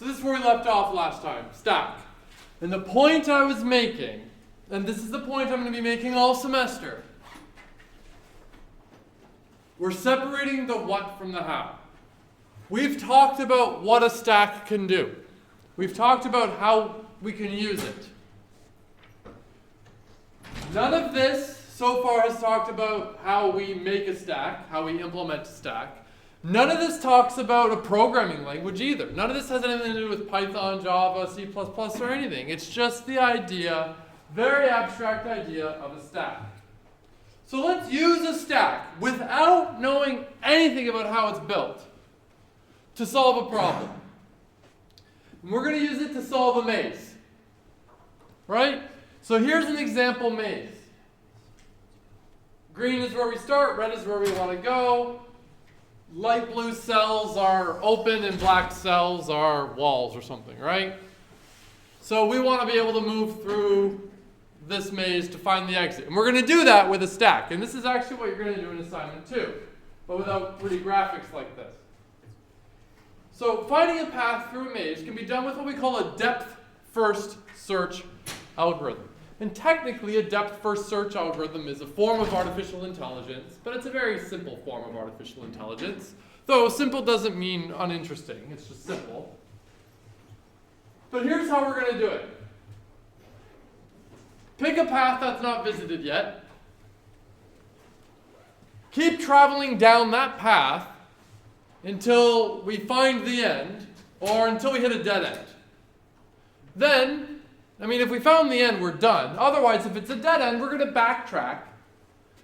So this is where we left off last time, stack. And the point I was making, and this is the point I'm going to be making all semester, we're separating the what from the how. We've talked about what a stack can do. We've talked about how we can use it. None of this so far has talked about how we make a stack, how we implement a stack. None of this talks about a programming language either. None of this has anything to do with Python, Java, C++, or anything. It's just the idea, very abstract idea of a stack. So let's use a stack without knowing anything about how it's built to solve a problem. And we're going to use it to solve a maze. Right? So here's an example maze. Green is where we start, red is where we want to go. Light blue cells are open and black cells are walls or something, right? So we want to be able to move through this maze to find the exit. And we're going to do that with a stack. And this is actually what you're going to do in assignment 2, but without pretty graphics like this. So finding a path through a maze can be done with what we call a depth-first search algorithm. And technically, a depth-first search algorithm is a form of artificial intelligence, but it's a very simple form of artificial intelligence. Though simple doesn't mean uninteresting, it's just simple. But here's how we're going to do it. Pick a path that's not visited yet. Keep traveling down that path until we find the end, or until we hit a dead end. Then, if we found the end, we're done. Otherwise, if it's a dead end, we're going to backtrack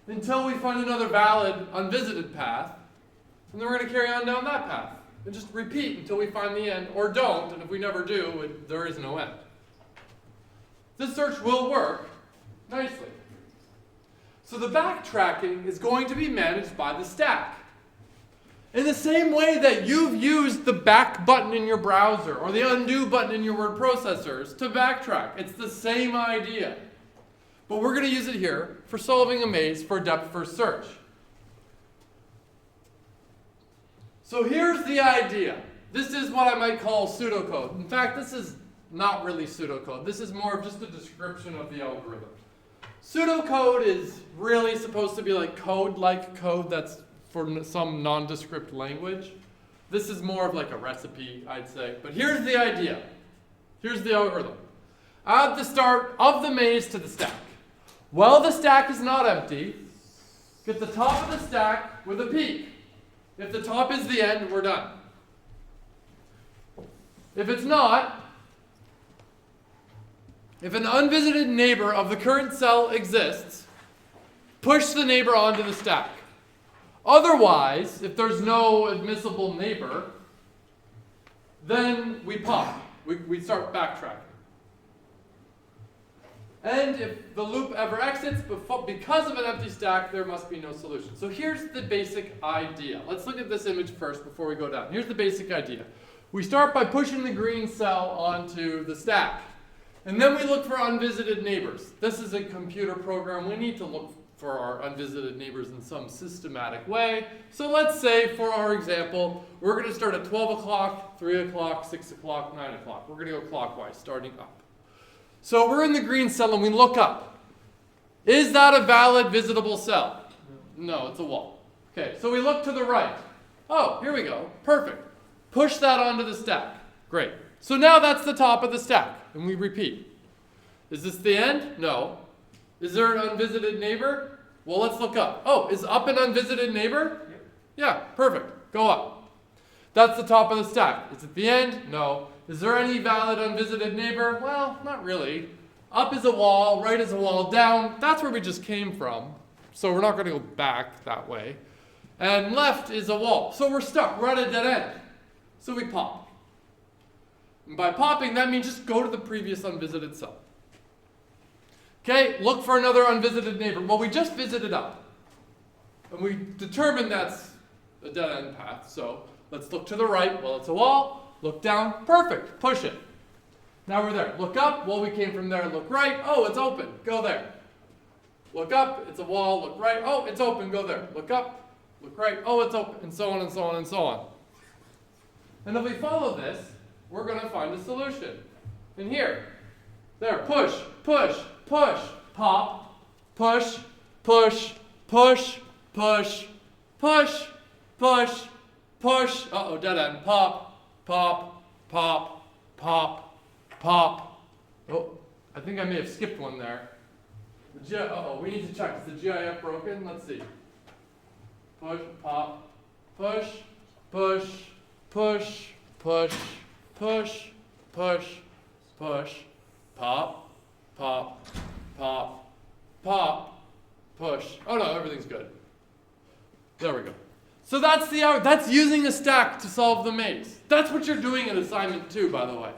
until we find another valid, unvisited path, and then we're going to carry on down that path. And just repeat until we find the end, or don't, and if we never do, there is no end. This search will work nicely. So the backtracking is going to be managed by the stack. In the same way that you've used the back button in your browser or the undo button in your word processors to backtrack. It's the same idea. But we're going to use it here for solving a maze for depth-first search. So here's the idea. This is what I might call pseudocode. In fact, this is not really pseudocode. This is more of just a description of the algorithm. Pseudocode is really supposed to be like code that's for some nondescript language. This is more of like a recipe, I'd say. But here's the idea. Here's the algorithm. Add the start of the maze to the stack. While the stack is not empty, get the top of the stack with a peak. If the top is the end, we're done. If it's not, if an unvisited neighbor of the current cell exists, push the neighbor onto the stack. Otherwise, if there's no admissible neighbor, then we pop. We start backtracking. And if the loop ever exits, because of an empty stack, there must be no solution. So here's the basic idea. Let's look at this image first before we go down. Here's the basic idea. We start by pushing the green cell onto the stack. And then we look for unvisited neighbors. This is a computer program. We need to look for our unvisited neighbors in some systematic way. So let's say, for our example, we're going to start at 12 o'clock, 3 o'clock, 6 o'clock, 9 o'clock. We're going to go clockwise, starting up. So we're in the green cell and we look up. Is that a valid visitable cell? No, it's a wall. Okay, so we look to the right. Oh, here we go. Perfect. Push that onto the stack. Great. So now that's the top of the stack, and we repeat. Is this the end? No. Is there an unvisited neighbor? Well, let's look up. Oh, is up an unvisited neighbor? Yep. Yeah, perfect. Go up. That's the top of the stack. Is it the end? No. Is there any valid unvisited neighbor? Well, not really. Up is a wall, right is a wall, down, that's where we just came from. So we're not going to go back that way. And left is a wall. So we're stuck. We're at a dead end. So we pop. And by popping, that means just go to the previous unvisited cell. Okay, look for another unvisited neighbor. Well, we just visited up. And we determined that's a dead end path. So let's look to the right. Well, it's a wall. Look down. Perfect. Push it. Now we're there. Look up. Well, we came from there. Look right. Oh, it's open. Go there. Look up. It's a wall. Look right. Oh, it's open. Go there. Look up. Look right. Oh, it's open. And so on and so on and so on. And if we follow this, we're going to find a solution. And here, there, push, push, push, pop, push, push, push, push, push, push, push. Uh-oh, dead end. Pop, pop, pop, pop, pop. Oh, I think I may have skipped one there. Uh-oh, we need to check. Is the GIF broken? Let's see. Push, pop, push, push, push, push, push, push, push, pop, pop, pop, pop, push. Oh no, everything's good. There we go. So that's using a stack to solve the maze. That's what you're doing in assignment 2, by the way.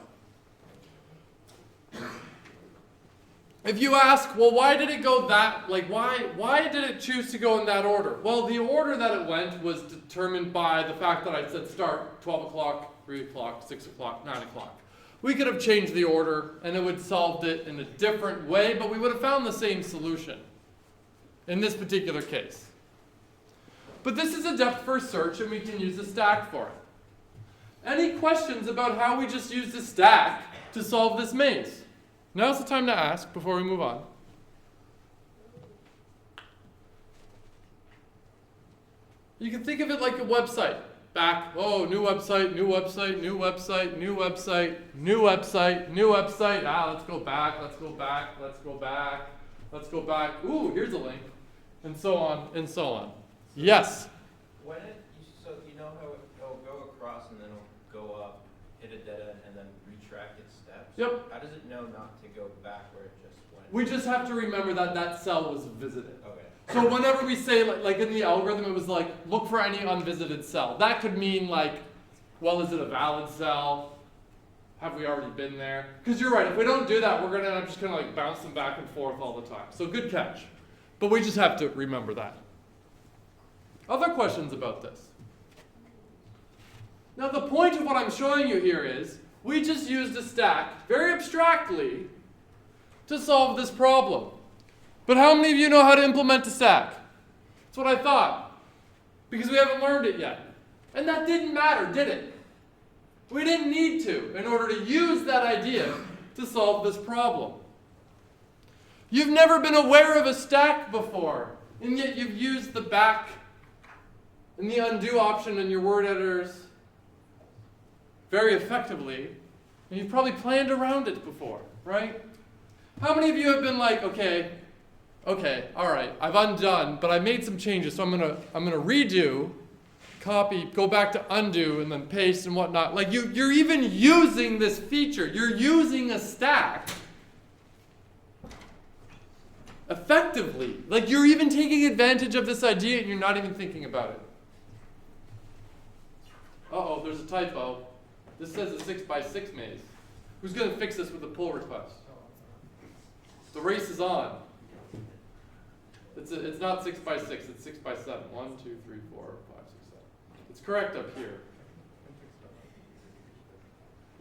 If you ask, well, why did it go that, why did it choose to go in that order? Well, the order that it went was determined by the fact that I said start 12 o'clock, 3 o'clock, 6 o'clock, 9 o'clock. We could have changed the order and it would have solved it in a different way, but we would have found the same solution in this particular case. But this is a depth first search and we can use a stack for it. Any questions about how we just used a stack to solve this maze? Now's the time to ask before we move on. You can think of it like a website. Back, oh, new website, new website, new website, new website, new website, new website. Ah, let's go back, let's go back, let's go back, let's go back. Ooh, here's a link. And so on, and so on. Yes? So you know how it'll go across and then it'll go up, hit a dead end, and then retract its steps? Yep. How does it know not to go back where it just went? We just have to remember that that cell was visited. Okay. So whenever we say, like in the algorithm, it was like, look for any unvisited cell. That could mean like, well, is it a valid cell? Have we already been there? Because you're right, if we don't do that, we're going to end up just kind of like bouncing back and forth all the time. So good catch. But we just have to remember that. Other questions about this? Now the point of what I'm showing you here is, we just used a stack, very abstractly, to solve this problem. But how many of you know how to implement a stack? That's what I thought. Because we haven't learned it yet. And that didn't matter, did it? We didn't need to in order to use that idea to solve this problem. You've never been aware of a stack before, and yet you've used the back and the undo option in your word editors very effectively, and you've probably planned around it before, right? How many of you have been like, okay, all right, I've undone, but I made some changes, so I'm gonna redo, copy, go back to undo, and then paste and whatnot. Like you're even using this feature. You're using a stack effectively. Like you're even taking advantage of this idea and you're not even thinking about it. Uh-oh, there's a typo. This says a 6x6 maze. Who's going to fix this with a pull request? The race is on. It's not 6x6, it's 6x7. 1, 2, 3, 4, 5, 6, 7. It's correct up here.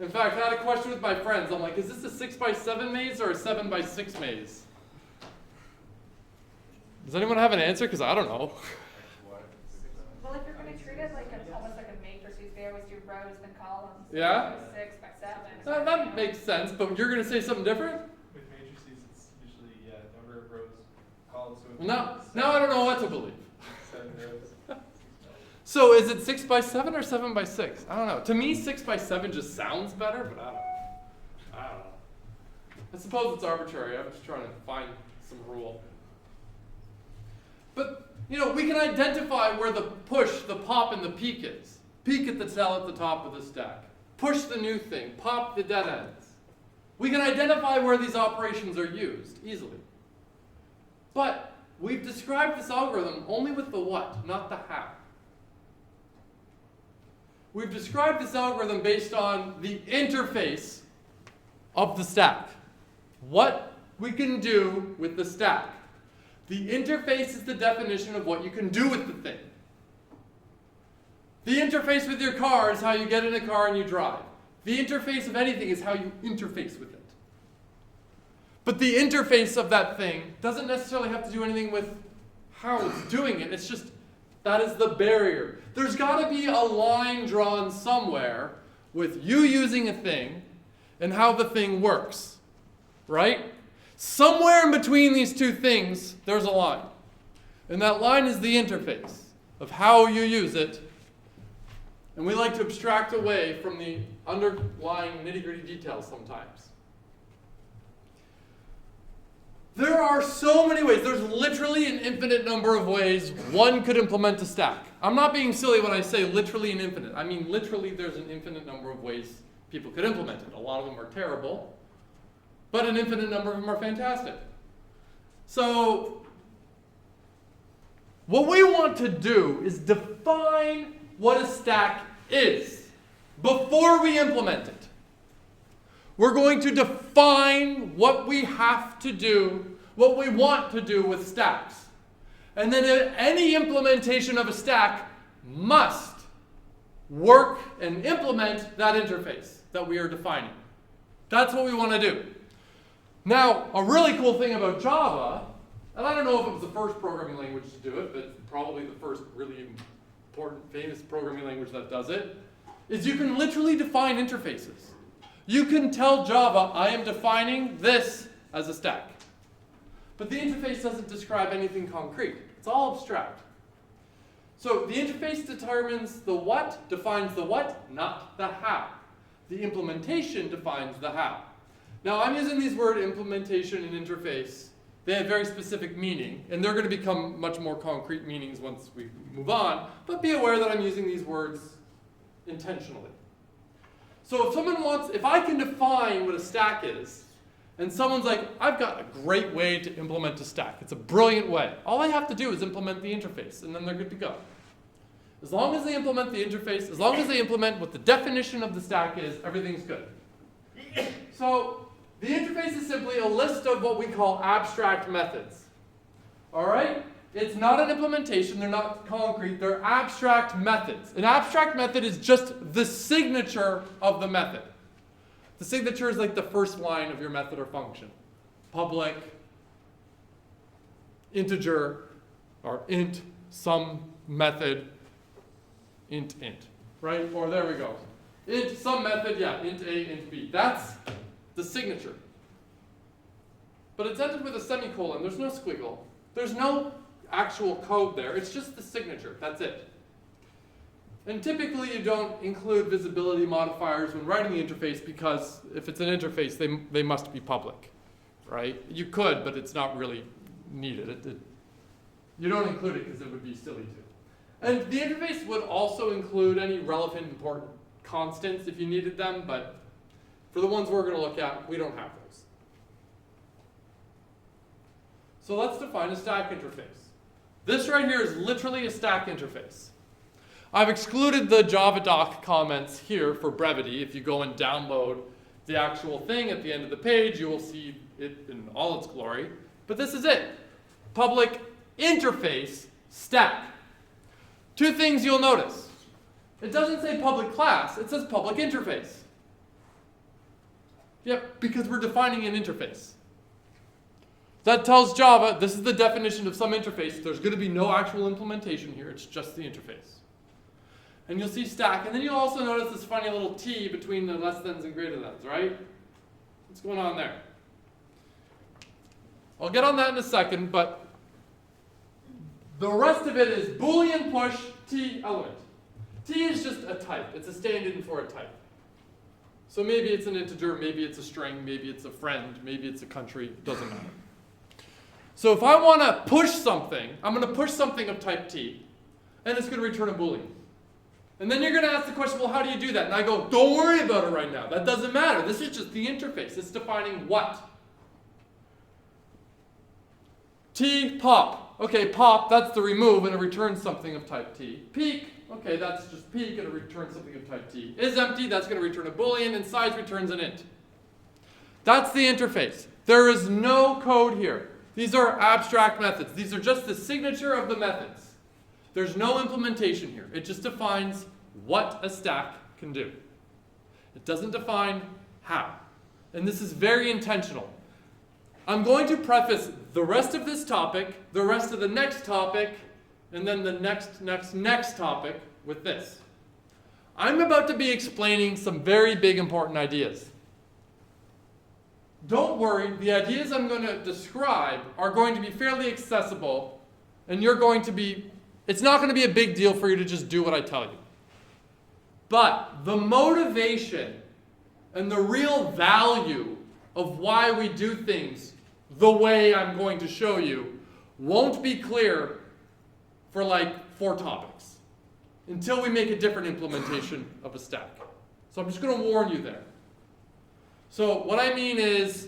In fact, I had a question with my friends. I'm like, is this a 6x7 maze or a 7x6 maze? Does anyone have an answer? Because I don't know. Well, if you're going to treat it like almost like a matrix, they always do rows and columns. Yeah? 6x7. That makes sense, but you're going to say something different? With matrices, it's usually number of rows, columns. So Now I don't know what to believe. 7 rows. So is it 6x7 or 7x6? I don't know. To me, 6x7 just sounds better, but I don't know. I suppose it's arbitrary. I'm just trying to find some rule. But, we can identify where the push, the pop, and the peek is. Peek at the cell at the top of the stack. Push the new thing. Pop the dead ends. We can identify where these operations are used easily. But we've described this algorithm only with the what, not the how. We've described this algorithm based on the interface of the stack. What we can do with the stack. The interface is the definition of what you can do with the thing. The interface with your car is how you get in a car and you drive. The interface of anything is how you interface with it. But the interface of that thing doesn't necessarily have to do anything with how it's doing it. It's just, that is the barrier. There's got to be a line drawn somewhere with you using a thing and how the thing works, right? Somewhere in between these two things, there's a line. And that line is the interface of how you use it. And we like to abstract away from the underlying nitty-gritty details sometimes. There are so many ways. There's literally an infinite number of ways one could implement a stack. I'm not being silly when I say literally an infinite. I mean literally there's an infinite number of ways people could implement it. A lot of them are terrible, but an infinite number of them are fantastic. So what we want to do is define what a stack is before we implement it. We're going to define what we have to do, what we want to do with stacks. And then any implementation of a stack must work and implement that interface that we are defining. That's what we want to do. Now, a really cool thing about Java, and I don't know if it was the first programming language to do it, but probably the first really important, famous programming language that does it, is you can literally define interfaces. You can tell Java, I am defining this as a stack. But the interface doesn't describe anything concrete. It's all abstract. So the interface determines the what, defines the what, not the how. The implementation defines the how. Now I'm using these words implementation and interface. They have very specific meaning, and they're going to become much more concrete meanings once we move on. But be aware that I'm using these words intentionally. So if I can define what a stack is, and someone's like, I've got a great way to implement a stack. It's a brilliant way. All I have to do is implement the interface, and then they're good to go. As long as they implement the interface, as long as they implement what the definition of the stack is, everything's good. So the interface is simply a list of what we call abstract methods. All right? It's not an implementation. They're not concrete. They're abstract methods. An abstract method is just the signature of the method. The signature is like the first line of your method or function. Public, integer, or int, some method, int, right? Or there we go. Int, some method, yeah, int A, int B. That's the signature. But it's ended with a semicolon. There's no squiggle. There's no actual code there. It's just the signature. That's it. And typically you don't include visibility modifiers when writing the interface because if it's an interface, they must be public, right? You could, but it's not really needed. You don't include it because it would be silly to. And the interface would also include any relevant important constants if you needed them, but for the ones we're going to look at, we don't have those. So let's define a stack interface. This right here is literally a stack interface. I've excluded the Java doc comments here for brevity. If you go and download the actual thing at the end of the page, you will see it in all its glory. But this is it. Public interface stack. Two things you'll notice. It doesn't say public class, it says public interface. Yep, because we're defining an interface. That tells Java, this is the definition of some interface. There's going to be no actual implementation here. It's just the interface. And you'll see stack. And then you'll also notice this funny little T between the less thans and greater thans, right? What's going on there? I'll get on that in a second, but the rest of it is Boolean push T element. T is just a type. It's a stand-in for a type. So maybe it's an integer, maybe it's a string, maybe it's a friend, maybe it's a country. It doesn't matter. So if I want to push something, I'm going to push something of type T, and it's going to return a Boolean. And then you're going to ask the question, well, how do you do that? And I go, don't worry about it right now. That doesn't matter. This is just the interface. It's defining what. T, pop. Okay, pop, that's the remove, and it returns something of type T. Peek, okay, that's just peek, and it returns something of type T. Is empty, that's going to return a Boolean, and size returns an int. That's the interface. There is no code here. These are abstract methods. These are just the signature of the methods. There's no implementation here. It just defines what a stack can do. It doesn't define how. And this is very intentional. I'm going to preface the rest of this topic, the rest of the next topic, and then the next topic with this. I'm about to be explaining some very big important ideas. Don't worry, the ideas I'm going to describe are going to be fairly accessible, and it's not going to be a big deal for you to just do what I tell you. But the motivation and the real value of why we do things the way I'm going to show you won't be clear for like 4 topics until we make a different implementation of a stack. So I'm just going to warn you there. So what I mean is,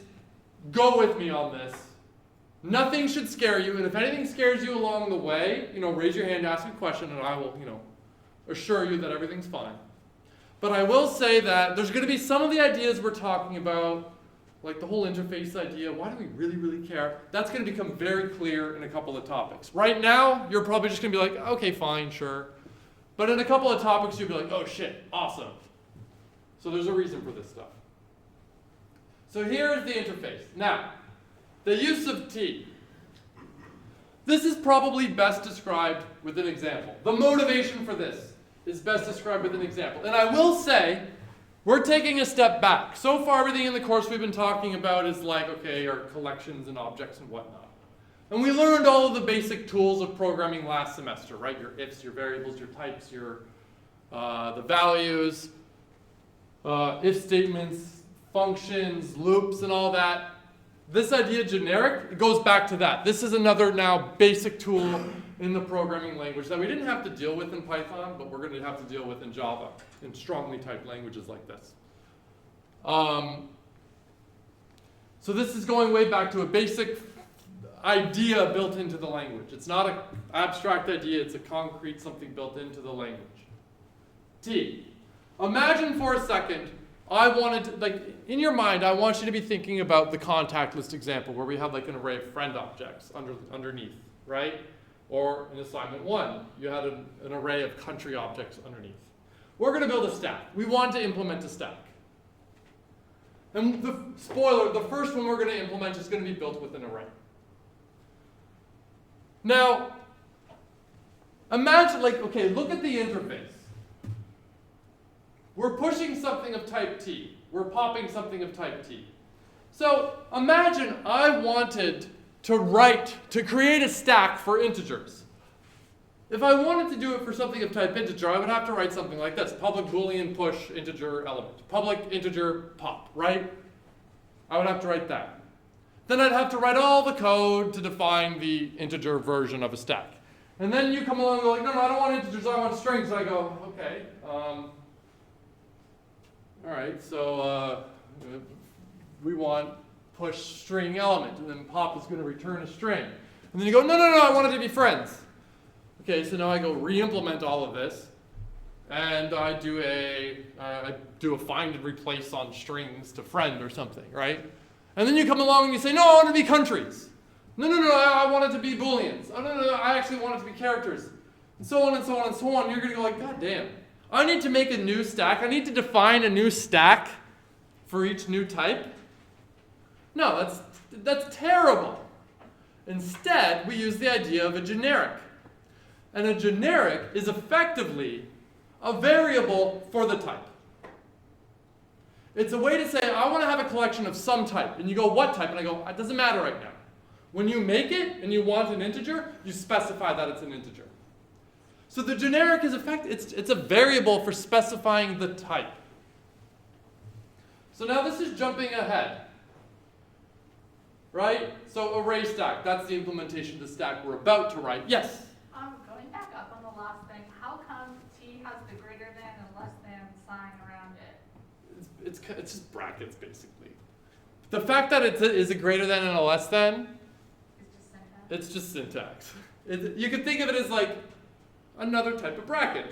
go with me on this. Nothing should scare you, and if anything scares you along the way, raise your hand, ask a question, and I will, assure you that everything's fine. But I will say that there's going to be some of the ideas we're talking about, like the whole interface idea. Why do we really, really care? That's going to become very clear in a couple of topics. Right now, you're probably just going to be like, okay, fine, sure. But in a couple of topics, you'll be like, oh shit, awesome. So there's a reason for this stuff. So here's the interface. Now, the use of T. This is probably best described with an example. The motivation for this is best described with an example. And I will say, we're taking a step back. So far, everything in the course we've been talking about is like, okay, our collections and objects and whatnot. And we learned all of the basic tools of programming last semester, right? Your ifs, your variables, your types, the values, if statements, functions, loops, and all that. This idea, generic, it goes back to that. This is another now basic tool in the programming language that we didn't have to deal with in Python, but we're going to have to deal with in Java, in strongly typed languages like this. So this is going way back to a basic idea built into the language. It's not an abstract idea, it's a concrete something built into the language. T. Imagine for a second, in your mind, I want you to be thinking about the contact list example where we have like an array of friend objects underneath, right? Or in assignment 1, you had an array of country objects underneath. We're going to build a stack. We want to implement a stack. And the first one we're going to implement is going to be built with an array. Now, imagine, look at the interface. We're pushing something of type T. We're popping something of type T. So imagine I wanted to create a stack for integers. If I wanted to do it for something of type integer, I would have to write something like this. Public boolean push integer element. Public integer pop, right? I would have to write that. Then I'd have to write all the code to define the integer version of a stack. And then you come along and go like, no, I don't want integers, I want strings. And I go, okay. All right, so we want push string element, and then pop is going to return a string. And then you go, no, I want it to be friends. Okay, so now I go re-implement all of this, and I do a find and replace on strings to friend or something, right? And then you come along and you say, no, I want it to be countries. No, I want it to be booleans. Oh, no, I actually want it to be characters. And so on and so on and so on. You're going to go like, God damn. I need to make a new stack. I need to define a new stack for each new type. No, that's terrible. Instead, we use the idea of a generic. And a generic is effectively a variable for the type. It's a way to say, I want to have a collection of some type. And you go, what type? And I go, it doesn't matter right now. When you make it and you want an integer, you specify that it's an integer. So the generic is it's a variable for specifying the type. So now this is jumping ahead. Right? So array stack, that's the implementation of the stack we're about to write. Yes? Going back up on the last thing, how come T has the greater than and less than sign around it? It's just brackets, basically. The fact that it is a greater than and a less than, it's just syntax. You can think of it as like another type of bracket.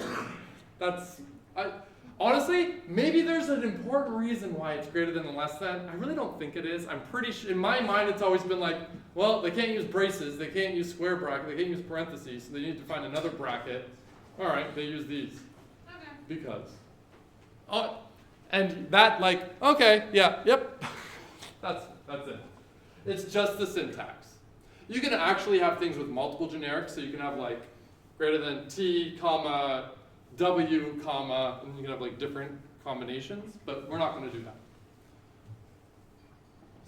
Honestly, maybe there's an important reason why it's greater than and less than. I really don't think it is. I'm pretty sure, in my mind, it's always been like, well, they can't use braces, they can't use square bracket, they can't use parentheses, so they need to find another bracket. All right, they use these. Okay. Because. And that, okay, yeah, yep. That's it. It's just the syntax. You can actually have things with multiple generics, so you can have greater than T, comma, W, comma, and you can have like different combinations, but we're not going to do that.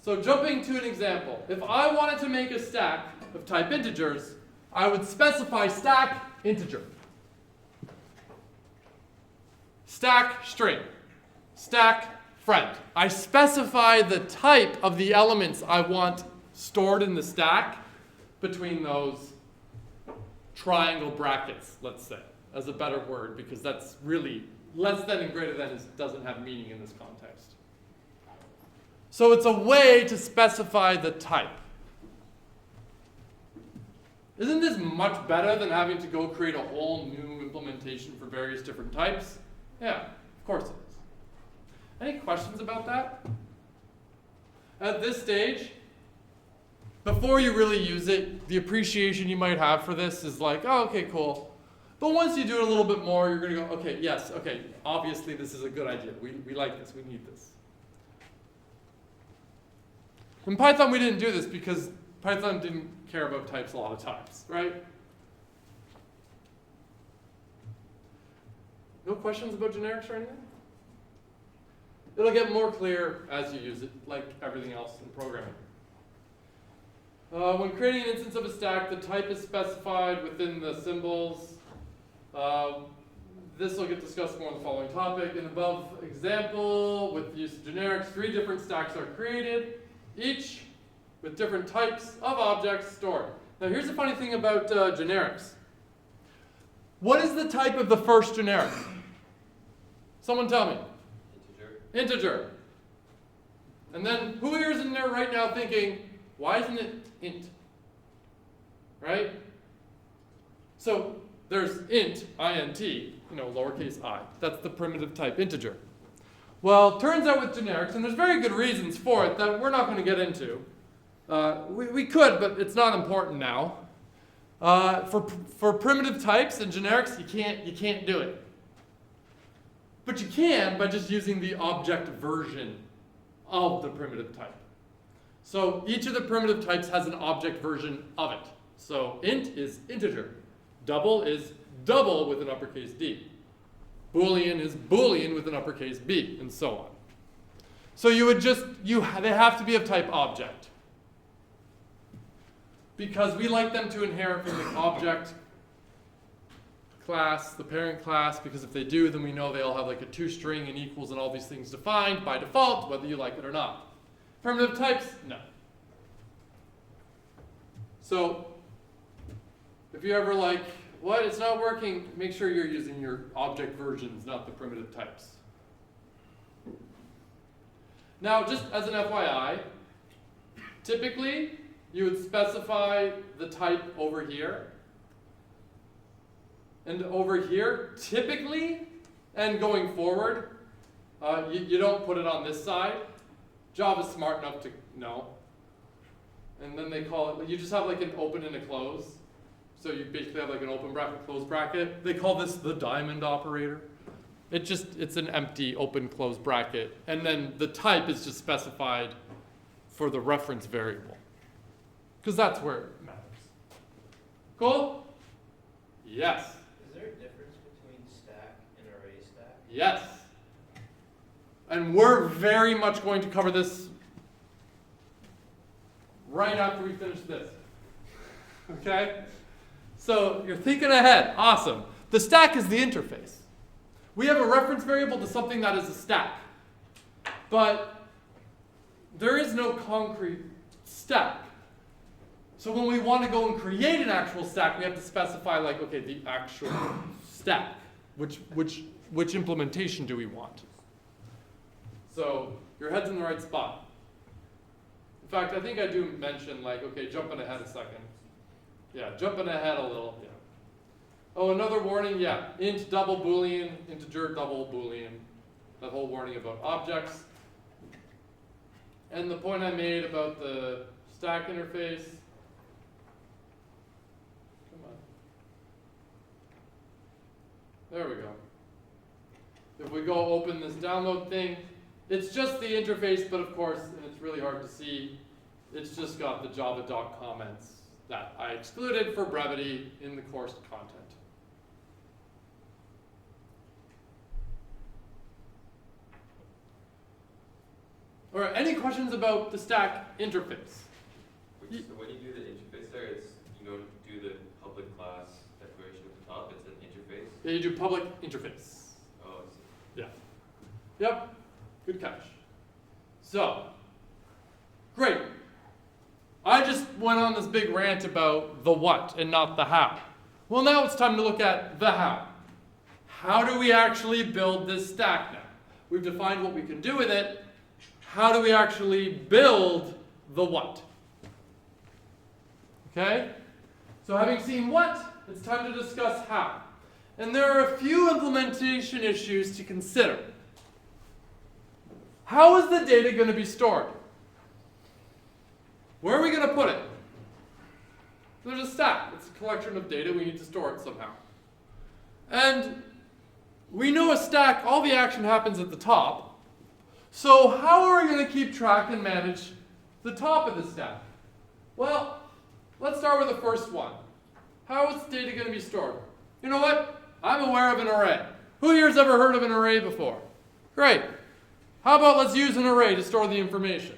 So jumping to an example, if I wanted to make a stack of type integers, I would specify stack integer, stack string, stack friend. I specify the type of the elements I want stored in the stack between those triangle brackets, let's say, as a better word, because that's really less than and greater than doesn't have meaning in this context. So it's a way to specify the type. Isn't this much better than having to go create a whole new implementation for various different types? Yeah, of course it is. Any questions about that? At this stage, before you really use it, the appreciation you might have for this is like, oh, okay, cool. But once you do it a little bit more, you're going to go, okay, yes, okay, obviously this is a good idea. We like this, we need this. In Python, we didn't do this because Python didn't care about types a lot of times, right? No questions about generics or anything? It'll get more clear as you use it, like everything else in programming. When creating an instance of a stack, the type is specified within the symbols. This will get discussed more in the following topic. In above example, with the use of generics, 3 different stacks are created, each with different types of objects stored. Now here's the funny thing about generics. What is the type of the first generic? Someone tell me. Integer. Integer. And then who here is in there right now thinking, why isn't it int? Right? So there's int, int, lowercase I. That's the primitive type integer. Well, turns out with generics, and there's very good reasons for it that we're not going to get into. We could, but it's not important now. For primitive types and generics, you can't do it. But you can by just using the object version of the primitive type. So each of the primitive types has an object version of it. So int is integer. Double is double with an uppercase D. Boolean is Boolean with an uppercase B, and so on. So they have to be of type object. Because we like them to inherit from the object class, the parent class, because if they do, then we know they all have like a toString and equals and all these things defined by default, whether you like it or not. Primitive types, no. So if you're ever like, what, it's not working, make sure you're using your object versions, not the primitive types. Now, just as an FYI, typically you would specify the type over here. And over here, typically, and going forward, you don't put it on this side. Java's smart enough to know. And then they call it, you just have like an open and a close. So you basically have like an open bracket, close bracket. They call this the diamond operator. It's an empty open close bracket. And then the type is just specified for the reference variable. Because that's where it matters. Cool? Yes. Is there a difference between stack and array stack? Yes. And we're very much going to cover this right after we finish this. Okay? So you're thinking ahead. Awesome. The stack is the interface. We have a reference variable to something that is a stack. But there is no concrete stack. So when we want to go and create an actual stack, we have to specify like, okay, the actual stack. Which implementation do we want? So your head's in the right spot. In fact, I think I do mention like, okay, jumping ahead a second. Yeah, jumping ahead a little. Yeah. Oh, another warning, yeah. Int double Boolean, integer double Boolean. That whole warning about objects. And the point I made about the stack interface. Come on. There we go. If we go open this download thing, it's just the interface, but of course, and it's really hard to see, it's just got the Java doc comments that I excluded for brevity in the course content. All right, any questions about the stack interface? So when you do the interface there, it's, you don't do the public class declaration at the top, it's an interface? Yeah, you do public interface. Oh, I see. Yeah. Yep. Good catch. So, great. I just went on this big rant about the what and not the how. Well, now it's time to look at the how. How do we actually build this stack now? We've defined what we can do with it. How do we actually build the what? Okay? So having seen what, it's time to discuss how. And there are a few implementation issues to consider. How is the data going to be stored? Where are we going to put it? There's a stack. It's a collection of data. We need to store it somehow. And we know a stack, all the action happens at the top. So how are we going to keep track and manage the top of the stack? Well, let's start with the first one. How is data going to be stored? You know what? I'm aware of an array. Who here has ever heard of an array before? Great. How about let's use an array to store the information?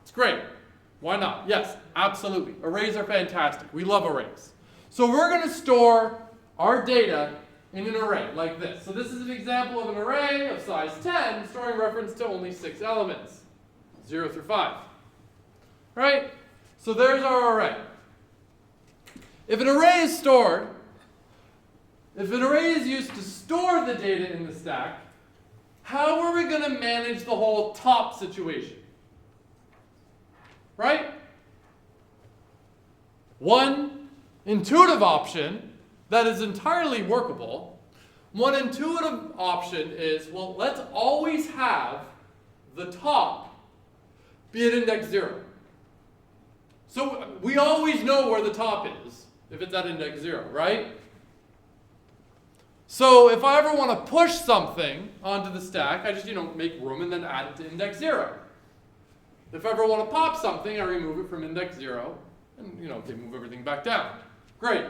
It's great. Why not? Yes, absolutely. Arrays are fantastic. We love arrays. So we're going to store our data in an array like this. So this is an example of an array of size 10 storing reference to only 6 elements, 0 through 5. Right? So there's our array. If an array is stored, if an array is used to store the data in the stack, how are we going to manage the whole top situation? Right? One intuitive option that is entirely workable, one intuitive option is, well, let's always have the top be at index 0. So we always know where the top is if it's at index 0, right? So if I ever want to push something onto the stack, I just, make room and then add it to index 0. If I ever want to pop something, I remove it from index 0 and, they move everything back down. Great.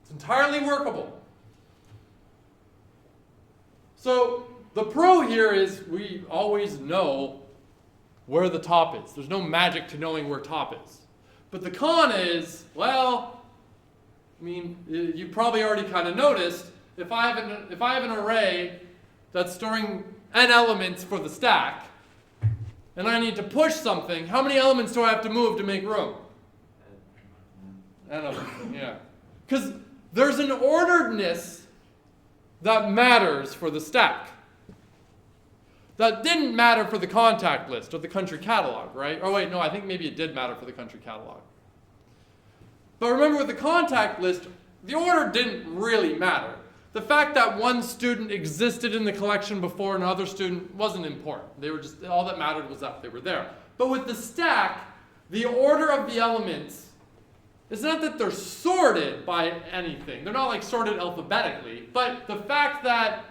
It's entirely workable. So the pro here is we always know where the top is. There's no magic to knowing where top is. But the con is, well, you probably already kind of noticed, if I have an array that's storing n elements for the stack, and I need to push something, how many elements do I have to move to make room? N of them, yeah. Because there's an orderedness that matters for the stack. That didn't matter for the contact list or the country catalog, right? Oh wait, no, I think maybe it did matter for the country catalog. But remember with the contact list, the order didn't really matter. The fact that one student existed in the collection before another student wasn't important. They were just, all that mattered was that they were there. But with the stack, the order of the elements, it's not that they're sorted by anything. They're not like sorted alphabetically, but the fact that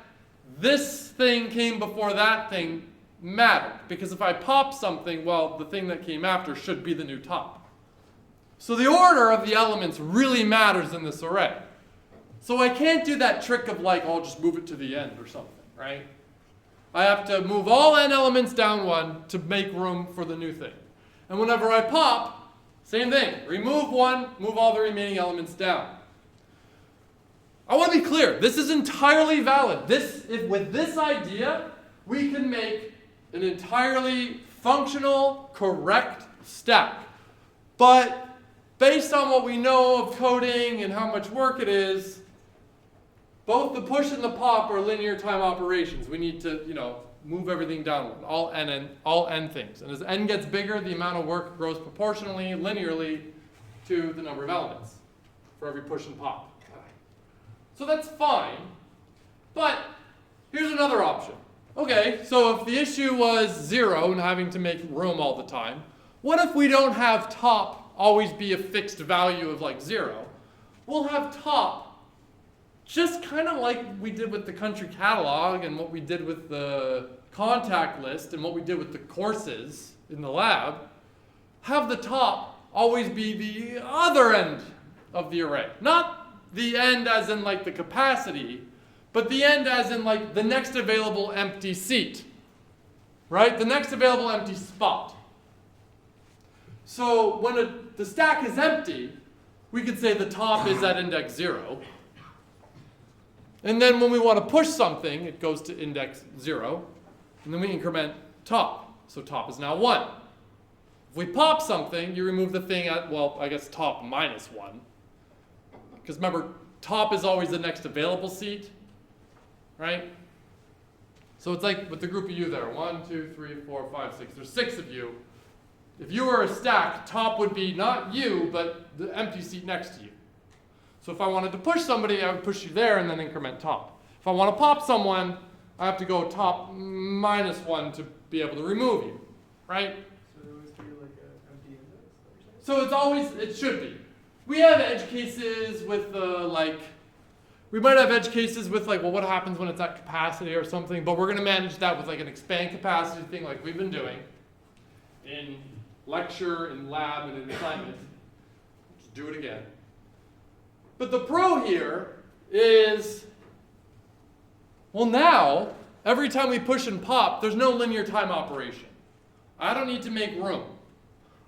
this thing came before that thing mattered. Because if I pop something, well, the thing that came after should be the new top. So the order of the elements really matters in this array. So I can't do that trick of like, I'll just move it to the end or something, right? I have to move all n elements down one to make room for the new thing. And whenever I pop, same thing. Remove one, move all the remaining elements down. I want to be clear. This is entirely valid. With this idea, we can make an entirely functional, correct stack. But based on what we know of coding and how much work it is, both the push and the pop are linear time operations. We need to, move everything downward, all n things. And as n gets bigger, the amount of work grows proportionally, linearly, to the number of elements for every push and pop. So that's fine, but here's another option. Okay, so if the issue was 0 and having to make room all the time, what if we don't have top always be a fixed value of like 0? We'll have top just kind of like we did with the country catalog and what we did with the contact list and what we did with the courses in the lab, have the top always be the other end of the array. Not the end as in like the capacity, but the end as in like the next available empty seat. right? The next available empty spot. So when the stack is empty, we could say the top is at index 0. And then when we want to push something, it goes to index 0. And then we increment top. So top is now 1. If we pop something, you remove the thing at, well, I guess top minus 1. Because remember, top is always the next available seat, right? So it's like with the group of you there. 1, 2, 3, 4, 5, 6. There's 6 of you. If you were a stack, top would be not you, but the empty seat next to you. So if I wanted to push somebody, I would push you there and then increment top. If I want to pop someone, I have to go top minus 1 to be able to remove you, right? So they always treat it like an empty index, is that what you're saying? So it's always, it should be. We have edge cases with we might have edge cases with like, well, what happens when it's at capacity or something, but we're going to manage that with like an expand capacity thing like we've been doing in lecture, in lab, and in assignment. Just do it again. But the pro here is, well now, every time we push and pop, there's no linear time operation. I don't need to make room.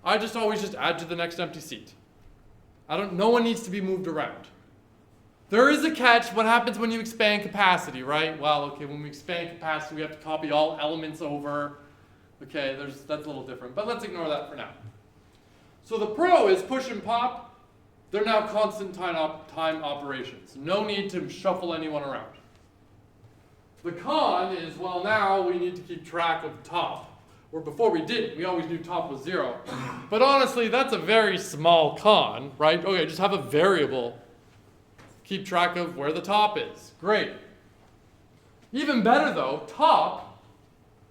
I just always just add to the next empty seat. No one needs to be moved around. There is a catch. What happens when you expand capacity, right? Well, okay, when we expand capacity, we have to copy all elements over. Okay, that's a little different, but let's ignore that for now. So the pro is push and pop. They're now constant time operations. No need to shuffle anyone around. The con is, well, now we need to keep track of top. Where before we didn't. We always knew top was 0. But honestly, that's a very small con, right? Okay, just have a variable. Keep track of where the top is. Great. Even better though, top,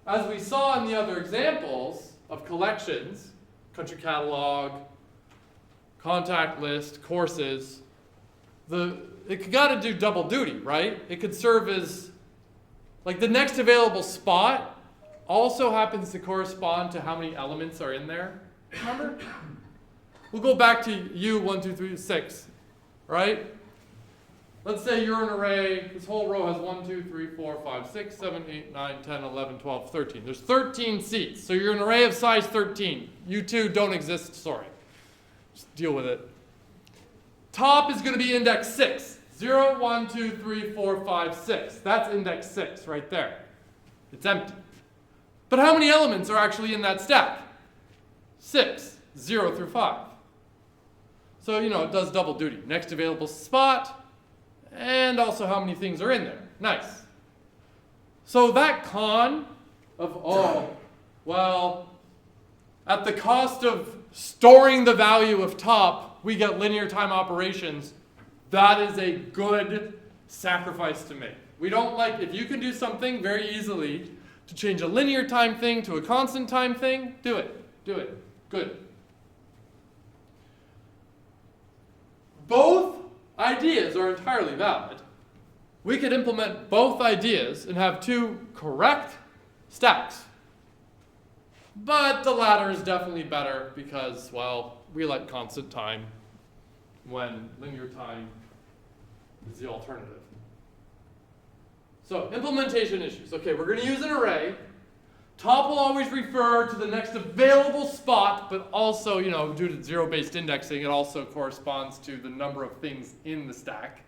as we saw in the other examples of collections, country catalog, contact list, courses, it got to do double duty, right? It could serve as, like the next available spot also happens to correspond to how many elements are in there. Remember? We'll go back to U, 1, 2, 3, 6, right? Let's say you're an array, this whole row has 1, 2, 3, 4, 5, 6, 7, 8, 9, 10, 11, 12, 13. There's 13 seats, so you're an array of size 13. U2 don't exist, sorry. Just deal with it. Top is going to be index 6. 0, 1, 2, 3, 4, 5, 6. That's index 6 right there. It's empty. But how many elements are actually in that stack? 6, 0 through 5. So, it does double duty. Next available spot, and also how many things are in there. Nice. So that con of, at the cost of storing the value of top, we get linear time operations. That is a good sacrifice to make. We don't like, if you can do something very easily to change a linear time thing to a constant time thing, do it. Do it. Good. Both ideas are entirely valid. We could implement both ideas and have 2 correct stacks. But the latter is definitely better because, we like constant time when linear time is the alternative. So, implementation issues. Okay, we're going to use an array. Top will always refer to the next available spot, but also, due to zero-based indexing, it also corresponds to the number of things in the stack.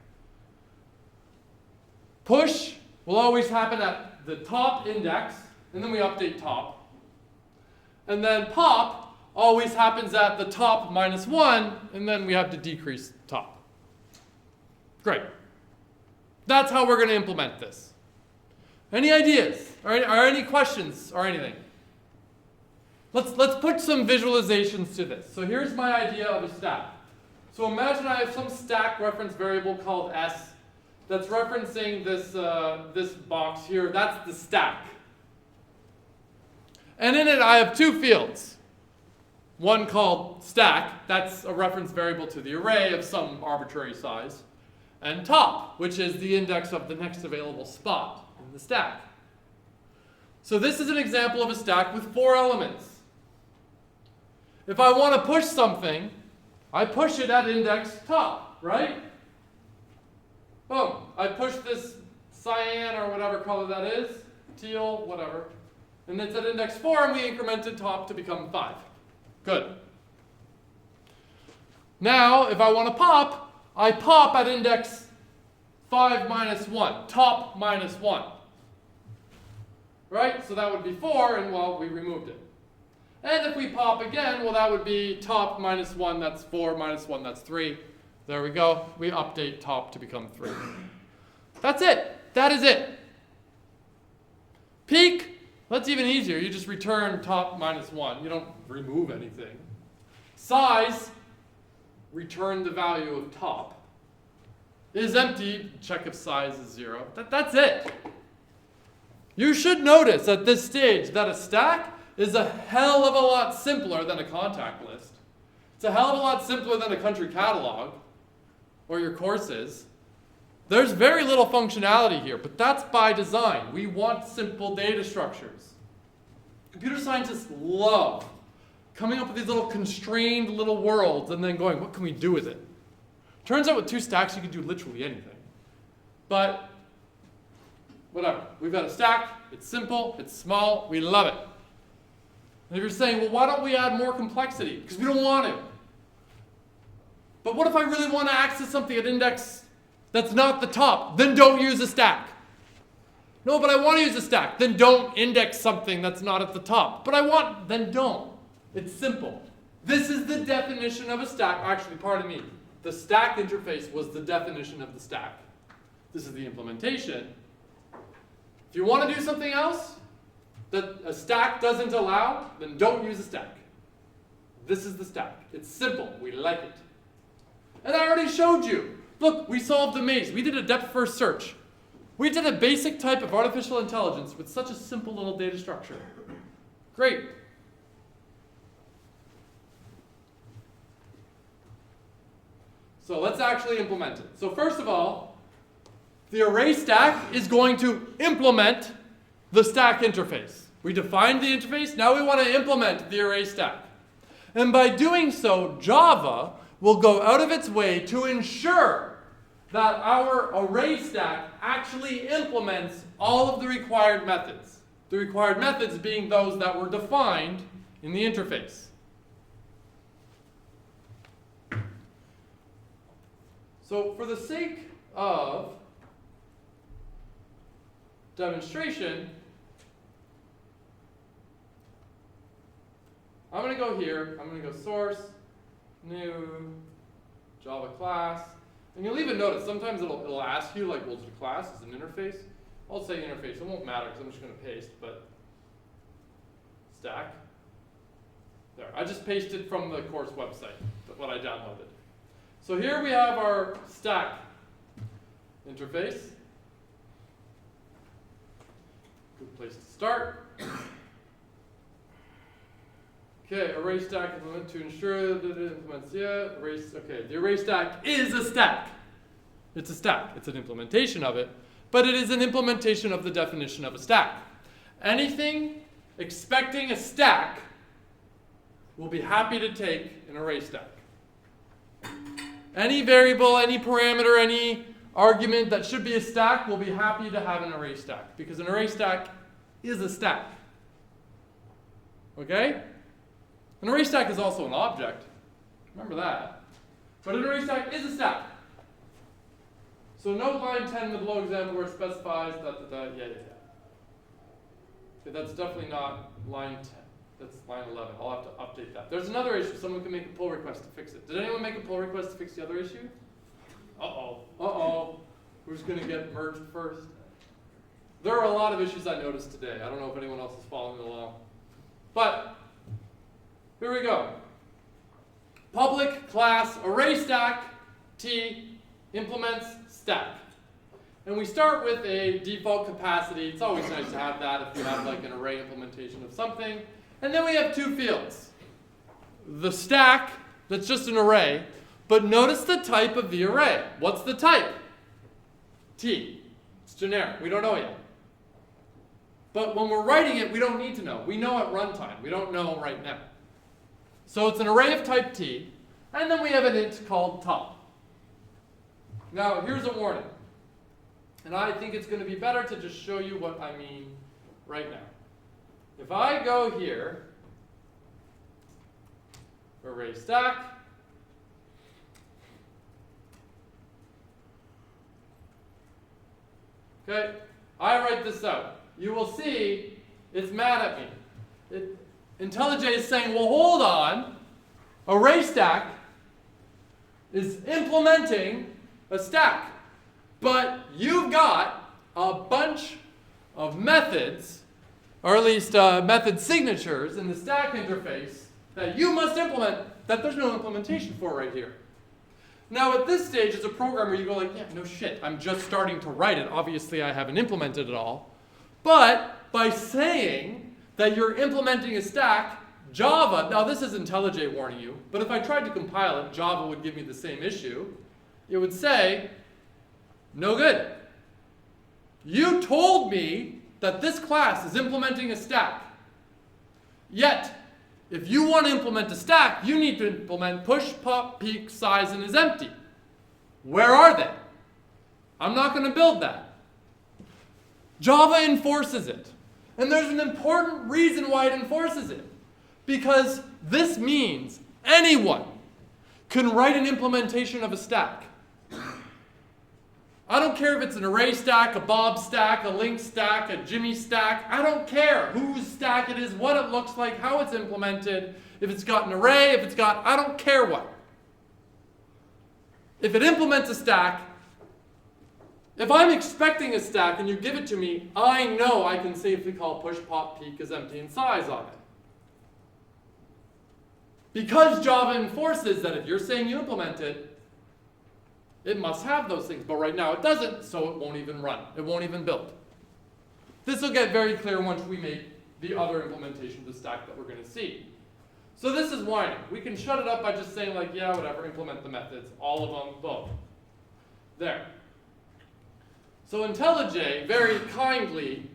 Push will always happen at the top index, and then we update top. And then pop always happens at the top minus 1, and then we have to decrease top. Great. That's how we're going to implement this. Any ideas? Or any questions or anything? Let's put some visualizations to this. So here's my idea of a stack. So imagine I have some stack reference variable called S that's referencing this box here. That's the stack. And in it I have 2 fields. One called stack, that's a reference variable to the array of some arbitrary size. And top, which is the index of the next available spot in the stack. So this is an example of a stack with 4 elements. If I want to push something, I push it at index top, right? Boom. I push this cyan or whatever color that is, teal, whatever. And it's at index 4, and we incremented top to become 5. Good. Now, if I want to pop, I pop at index 5 minus 1, top minus 1. Right? So that would be 4, and well, we removed it. And if we pop again, well, that would be top minus 1, that's 4, minus 1, that's 3. There we go. We update top to become 3. That's it. That is it. Peak, that's even easier. You just return top minus 1. You don't remove anything. Size, return the value of top. Is empty, check if size is 0. That's it. You should notice at this stage that a stack is a hell of a lot simpler than a contact list. It's a hell of a lot simpler than a country catalog or your courses. There's very little functionality here, but that's by design. We want simple data structures. Computer scientists love coming up with these little constrained little worlds and then going, what can we do with it? Turns out with 2 stacks, you can do literally anything. But whatever. We've got a stack. It's simple. It's small. We love it. And if you're saying, well, why don't we add more complexity? Because we don't want to. But what if I really want to access something at index that's not the top? Then don't use a stack. No, but I want to use a stack. Then don't index something that's not at the top. But I want, then don't. It's simple. This is the definition of a stack. Actually, pardon me. The stack interface was the definition of the stack. This is the implementation. If you want to do something else that a stack doesn't allow, then don't use a stack. This is the stack. It's simple. We like it. And I already showed you. Look, we solved the maze. We did a depth-first search. We did a basic type of artificial intelligence with such a simple little data structure. Great. So let's actually implement it. So first of all, the array stack is going to implement the stack interface. We defined the interface, now we want to implement the array stack. And by doing so, Java will go out of its way to ensure that our array stack actually implements all of the required methods. The required methods being those that were defined in the interface. So for the sake of demonstration, I'm going to go here, I'm going to go source, new, Java class, and you'll even notice sometimes it'll ask you, like, well, is the class is an interface? I'll say interface, it won't matter because I'm just going to paste, but stack. There, I just pasted from the course website, what I downloaded. So here we have our stack interface. Good place to start. Okay, array stack implement to ensure that it implements, yeah, array, okay, the array stack is a stack. It's a stack, it's an implementation of it, but it is an implementation of the definition of a stack. Anything expecting a stack will be happy to take an array stack. Any variable, any parameter, any argument that should be a stack will be happy to have an array stack, because an array stack is a stack. Okay? An array stack is also an object. Remember that. But an array stack is a stack. So note line 10 in the below example where it specifies yeah. Okay, that's definitely not line 10. That's line 11. I'll have to update that. There's another issue. Someone can make a pull request to fix it. Did anyone make a pull request to fix the other issue? Uh-oh. Uh-oh. Who's going to get merged first? There are a lot of issues I noticed today. I don't know if anyone else is following along. But here we go. Public class array stack T implements stack. And we start with a default capacity. It's always nice to have that if you have like an array implementation of something. And then we have 2 fields. The stack, that's just an array, but notice the type of the array. What's the type? T. It's generic. We don't know yet. But when we're writing it, we don't need to know. We know at runtime. We don't know right now. So it's an array of type T, and then we have an int called top. Now, here's a warning. And I think it's going to be better to just show you what I mean right now. if I go here, array stack, okay, I write this out. You will see it's mad at me. IntelliJ is saying, well, hold on. Array stack is implementing a stack. But you've got a bunch of methods, or at least method signatures in the stack interface that you must implement that there's no implementation for right here. Now at this stage, as a programmer, you go like, yeah, no shit, I'm just starting to write it. Obviously, I haven't implemented it all. But by saying that you're implementing a stack, Java, now this is IntelliJ warning you, but if I tried to compile it, Java would give me the same issue. It would say, no good. You told me that this class is implementing a stack. Yet, if you want to implement a stack, you need to implement push, pop, peek, size, and is empty. Where are they? I'm not going to build that. Java enforces it. And there's an important reason why it enforces it. Because this means anyone can write an implementation of a stack. I don't care if it's an array stack, a Bob stack, a link stack, a Jimmy stack. I don't care whose stack it is, what it looks like, how it's implemented, if it's got an array, if it's got, I don't care what. If it implements a stack, if I'm expecting a stack and you give it to me, I know I can safely call push, pop, peek as empty and size on it. Because Java enforces that if you're saying you implement it, it must have those things, but right now it doesn't, so it won't even run. It won't even build. This will get very clear once we make the other implementation of the stack that we're going to see. So this is whining. We can shut it up by just saying like, yeah, whatever, implement the methods, all of them, boom. There. So IntelliJ very kindly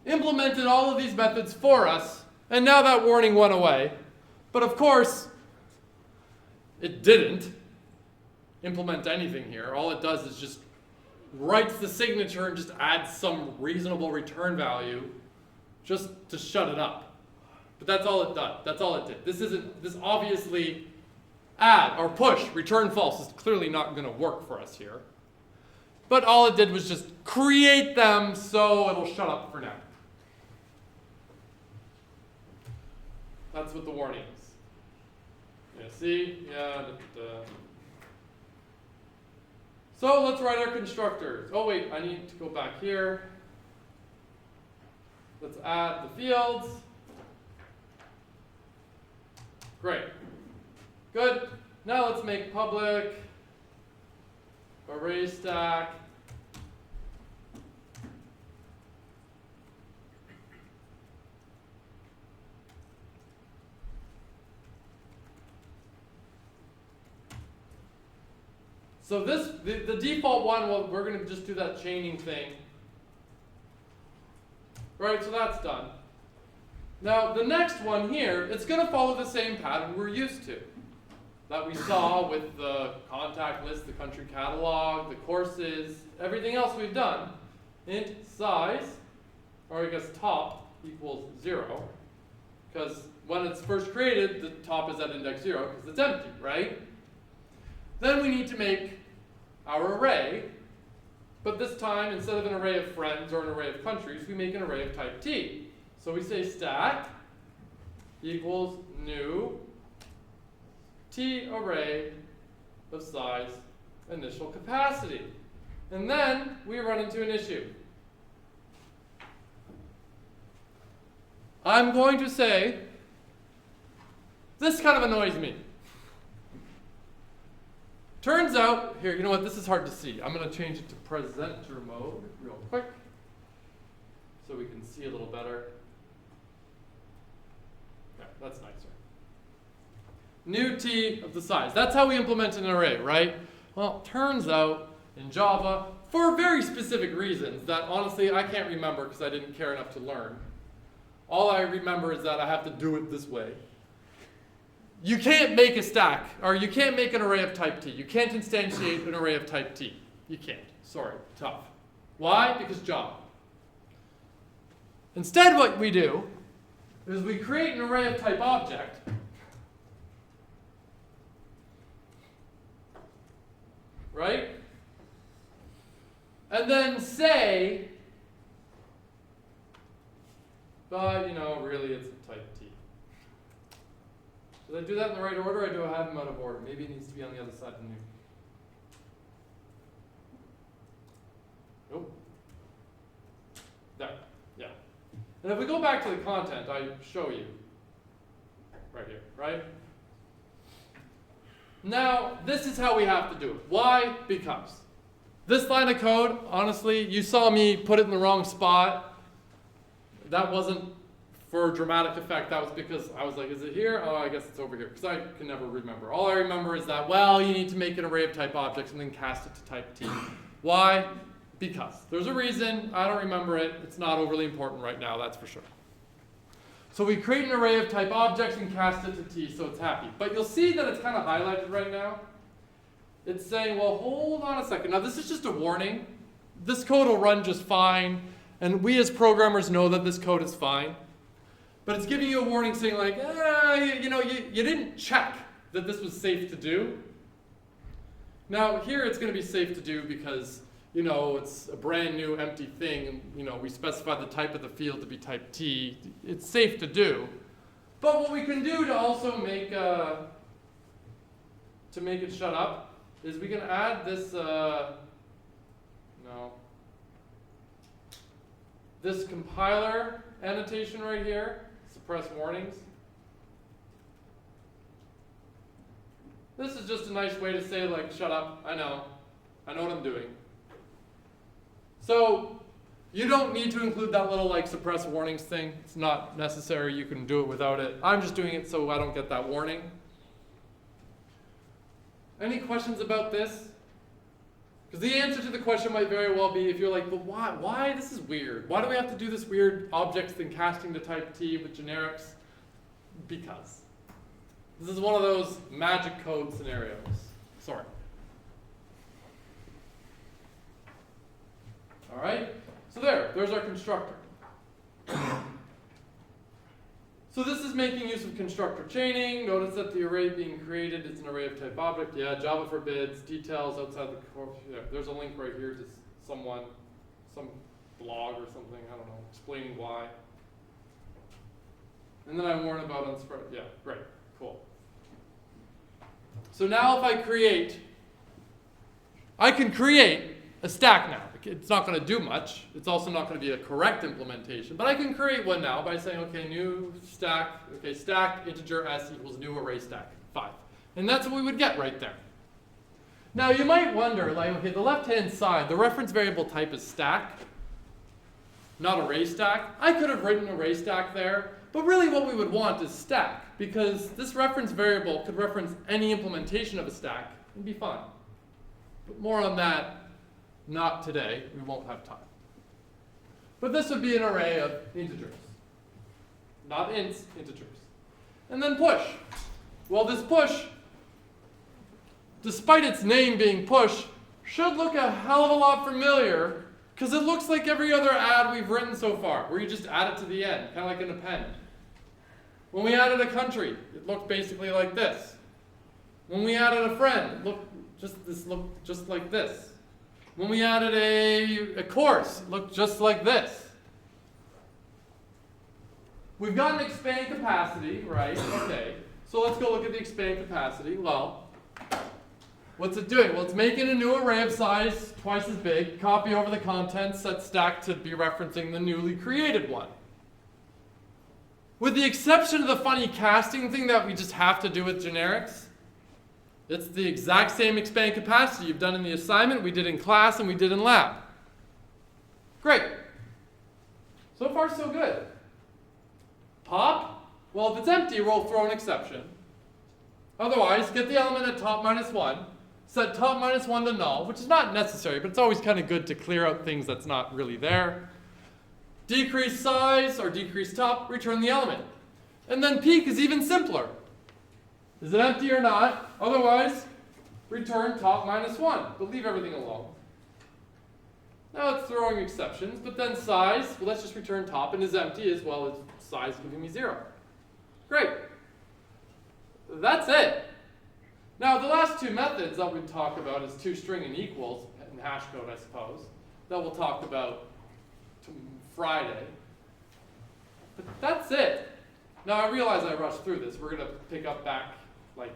implemented all of these methods for us, and now that warning went away. But of course, it didn't implement anything here. All it does is just writes the signature and just adds some reasonable return value just to shut it up. But that's all it did. That's all it did. This obviously add or push, return false is clearly not going to work for us here. But all it did was just create them so it'll shut up for now. That's what the warning is. Yeah, see? Yeah. So let's write our constructors. Oh wait, I need to go back here. Let's add the fields. Great. Good. Now let's make public array stack. So this, the default one, well, we're going to just do that chaining thing. Right, so that's done. Now, the next one here, it's going to follow the same pattern we're used to. That we saw with the contact list, the country catalog, the courses, everything else we've done. Int size, or I guess top, equals 0. Because when it's first created, the top is at index 0 because it's empty, right? Then we need to make our array, but this time, instead of an array of friends or an array of countries, we make an array of type T. So we say stack equals new T array of size initial capacity. And then we run into an issue. I'm going to say, this kind of annoys me. Turns out, here, you know what, this is hard to see. I'm going to change it to presenter mode real quick so we can see a little better. Yeah, that's nicer. New T of the size. That's how we implement an array, right? Well, turns out in Java, for very specific reasons that honestly I can't remember because I didn't care enough to learn. All I remember is that I have to do it this way. You can't make a stack, or you can't make an array of type T. You can't instantiate an array of type T. You can't. Sorry, tough. Why? Because Java. Instead what we do is we create an array of type object. Right? And then say, but really it's type T. Did I do that in the right order, or do I have them out of order? Maybe it needs to be on the other side of the new. Nope. There, yeah. And if we go back to the content, I show you right here, right? Now, this is how we have to do it. Why? Because. This line of code, honestly, you saw me put it in the wrong spot. That wasn't for dramatic effect. That was because I was like, is it here? Oh, I guess it's over here. Because I can never remember. All I remember is that, well, you need to make an array of type objects and then cast it to type T. Why? Because. There's a reason. I don't remember it. It's not overly important right now, that's for sure. So we create an array of type objects and cast it to T, so it's happy. But you'll see that it's kind of highlighted right now. It's saying, well, hold on a second. Now, this is just a warning. This code will run just fine, and we as programmers know that this code is fine. But it's giving you a warning saying, like, you didn't check that this was safe to do. Now, here it's going to be safe to do because, it's a brand new empty thing. And, we specified the type of the field to be type T. It's safe to do. But what we can do to also make it shut up is we can add this, this compiler annotation right here, suppress warnings. This is just a nice way to say, like, shut up, I know what I'm doing. So you don't need to include that little, like, suppress warnings thing. It's not necessary, you can do it without it. I'm just doing it so I don't get that warning. Any questions about this? Because the answer to the question might very well be, if you're like, but why? Why? This is weird. Why do we have to do this weird objects thing casting to type T with generics? Because. This is one of those magic code scenarios. Sorry. All right? So there's our constructor. So this is making use of constructor chaining. Notice that the array being created is an array of type object. Yeah, Java forbids. Details outside the core. Yeah, there's a link right here to some blog or something, I don't know, explaining why. And then I warn about unspread. Yeah, great, cool. So now if I can create a stack now. It's not going to do much. It's also not going to be a correct implementation. But I can create one now by saying, okay, new stack, okay, stack integer s equals new array stack, 5. And that's what we would get right there. Now you might wonder, like, okay, the left-hand side, the reference variable type is stack, not array stack. I could have written array stack there, but really what we would want is stack, because this reference variable could reference any implementation of a stack and be fine. But more on that. Not today, we won't have time. But this would be an array of integers. Not ints, integers. And then push. Well, this push, despite its name being push, should look a hell of a lot familiar, because it looks like every other add we've written so far, where you just add it to the end, kind of like an append. When we added a country, it looked basically like this. When we added a friend, it looked just like this. When we added a course, it looked just like this. We've got an expand capacity, right? Okay. So let's go look at the expand capacity. Well, what's it doing? Well, it's making a new array of size twice as big, copy over the contents, set stack to be referencing the newly created one. With the exception of the funny casting thing that we just have to do with generics, it's the exact same expand capacity you've done in the assignment, we did in class, and we did in lab. Great. So far, so good. Pop? Well, if it's empty, we'll throw an exception. Otherwise, get the element at top minus 1, set top minus 1 to null, which is not necessary, but it's always kind of good to clear out things that's not really there. Decrease size, or decrease top, return the element. And then peek is even simpler. Is it empty or not? Otherwise, return top minus 1, but leave everything alone. Now it's throwing exceptions, but then size, well, let's just return top, and is empty as well as size giving me 0. Great. That's it. Now the last two methods that we talk about is toString and equals in hash code, I suppose, that we'll talk about Friday. But that's it. Now I realize I rushed through this. We're going to pick up back like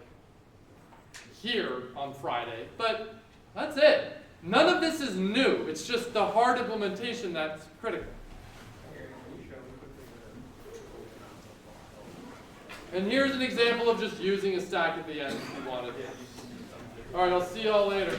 here on Friday, but that's it. None of this is new. It's just the hard implementation that's critical. And here's an example of just using a stack at the end if you wanted to. All right, I'll see y'all later.